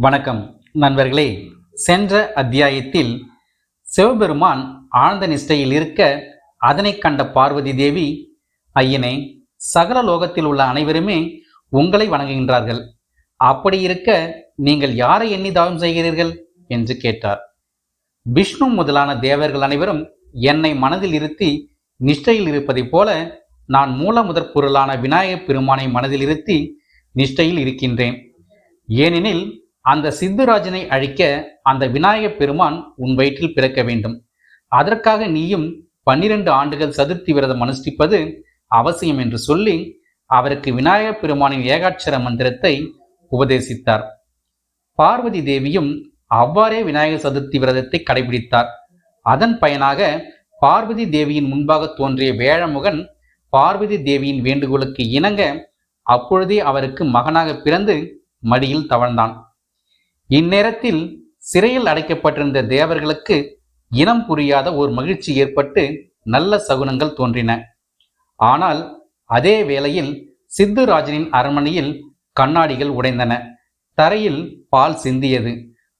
வணக்கம் நண்பர்களே. சென்ற அத்தியாயத்தில் சிவபெருமான் ஆழ்ந்த நிஷ்டையில் இருக்க அதனை கண்ட பார்வதி தேவி, ஐயனே, சகல லோகத்தில் உள்ள அனைவருமே உங்களை வணங்குகின்றார்கள். அப்படி இருக்க நீங்கள் யாரை எண்ணி தவம் செய்கிறீர்கள் என்று கேட்டார். விஷ்ணு முதலான தேவர்கள் அனைவரும் என்னை மனதில் இருத்தி நிஷ்டையில் இருப்பதைப் போல நான் மூல முதற் பொருளான விநாயகப் பெருமானை மனதில் இருத்தி நிஷ்டையில் இருக்கின்றேன். ஏனெனில் அந்த சித்துராஜனை அழிக்க அந்த விநாயகப் பெருமான் உன் வயிற்றில் பிறக்க வேண்டும். அதற்காக நீயும் 12 ஆண்டுகள் சதுர்த்தி விரதம் அனுஷ்டிப்பது அவசியம் என்று சொல்லி அவருக்கு விநாயகப் பெருமானின் ஏகாட்சர மந்திரத்தை உபதேசித்தார். பார்வதி தேவியும் அவ்வாறே விநாயகர் சதுர்த்தி விரதத்தை கடைபிடித்தார். அதன் பயனாக பார்வதி தேவியின் முன்பாக தோன்றிய வேழமுகன் பார்வதி தேவியின் வேண்டுகோளுக்கு இணங்க அப்பொழுதே அவருக்கு மகனாக பிறந்து மடியில் தவழ்ந்தான். இந்நேரத்தில் சிறையில் அடைக்கப்பட்டிருந்த தேவர்களுக்கு இனம் புரியாத ஒரு மகிழ்ச்சி ஏற்பட்டு நல்ல சகுனங்கள் தோன்றின. ஆனால் அதே வேளையில் சித்துராஜனின் அரண்மனையில் கண்ணாடிகள் உடைந்தன. தரையில் பால் சிந்தியது.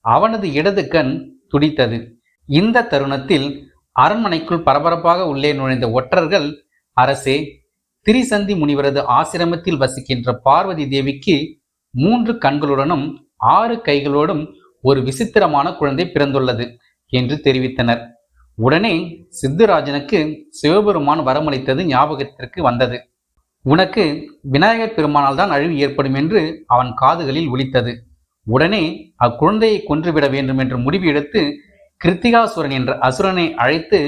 அவனது இடது கண் துடித்தது. இந்த தருணத்தில் அரண்மனைக்குள் பரபரப்பாக உள்ளே நுழைந்த ஒற்றர்கள், அரசே, திரிசந்தி முனிவரது ஆசிரமத்தில் வசிக்கின்ற பார்வதி தேவிக்கு 3 கண்களுடனும் 6 கைகளோடும் ஒரு விசித்திரமான குழந்தை பிறந்துள்ளது என்று தெரிவித்தனர். உடனே சித்துராஜனுக்கு சிவபெருமான் வரமளித்தது ஞாபகத்திற்கு வந்தது. உனக்கு விநாயகர் பெருமானால் தான் அழிவு ஏற்படும் என்று அவன் காதுகளில் ஒலித்தது. உடனே அக்குழந்தையை கொன்றுவிட வேண்டும் என்று முடிவு எடுத்து கிருத்திகாசுரன் என்ற அசுரனை அழைத்து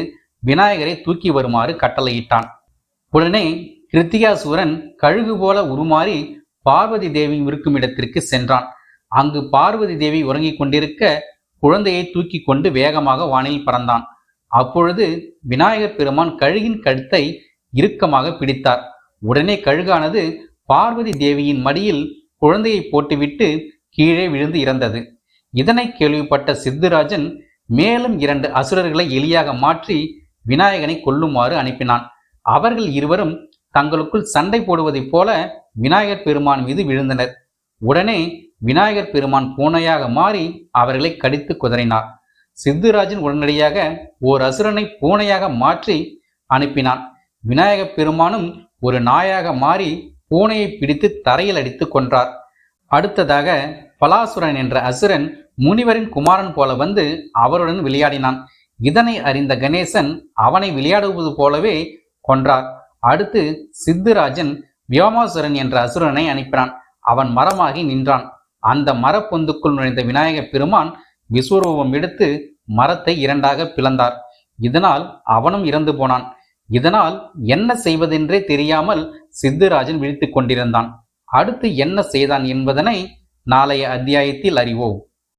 விநாயகரை தூக்கி வருமாறு கட்டளையிட்டான். உடனே கிருத்திகாசுரன் கழுகு போல உருமாறி பார்வதி தேவி இருக்கும் இடத்திற்கு சென்றான். அங்கு பார்வதி தேவி உறங்கிக் கொண்டிருக்க குழந்தையை தூக்கி கொண்டு வேகமாக வானில் பறந்தான். அப்பொழுது விநாயகர் பெருமான் கழுகின் கழுத்தை இறுக்கமாக பிடித்தார். உடனே கழுகானது பார்வதி தேவியின் மடியில் குழந்தையை போட்டுவிட்டு கீழே விழுந்து இறந்தது. இதனை கேள்விப்பட்ட சித்துராஜன் மேலும் 2 அசுரர்களை எலியாக மாற்றி விநாயகனை கொல்லுமாறு அனுப்பினான். அவர்கள் இருவரும் தங்களுக்குள் சண்டை போடுவதைப் போல விநாயகர் பெருமான் மீது விழுந்தனர். உடனே விநாயகர் பெருமான் பூனையாக மாறி அவர்களை கடித்து குதறினார். சித்துராஜன் உடனடியாக ஓர் அசுரனை பூனையாக மாற்றி அனுப்பினான். விநாயகப் பெருமானும் ஒரு நாயாக மாறி பூனையை பிடித்து தரையில் அடித்து கொன்றார். அடுத்ததாக பலாசுரன் என்ற அசுரன் முனிவரின் குமாரன் போல வந்து அவருடன் விளையாடினான். இதனை அறிந்த கணேசன் அவனை விளையாடுவது போலவே கொன்றார். அடுத்து சித்துராஜன் வியோமாசுரன் என்ற அசுரனை அனுப்பினான். அவன் மரமாகி நின்றான். அந்த மரப்பொந்துக்குள் நுழைந்த விநாயகப் பெருமான் விஸ்வரூபம் எடுத்து மரத்தை 2ஆக பிளந்தார். இதனால் அவனும் இறந்து போனான். இதனால் என்ன செய்வதென்றே தெரியாமல் சித்துராஜன் விழித்துக் கொண்டிருந்தான். அடுத்து என்ன செய்தான் என்பதனை நாளைய அத்தியாயத்தில் அறிவோம்.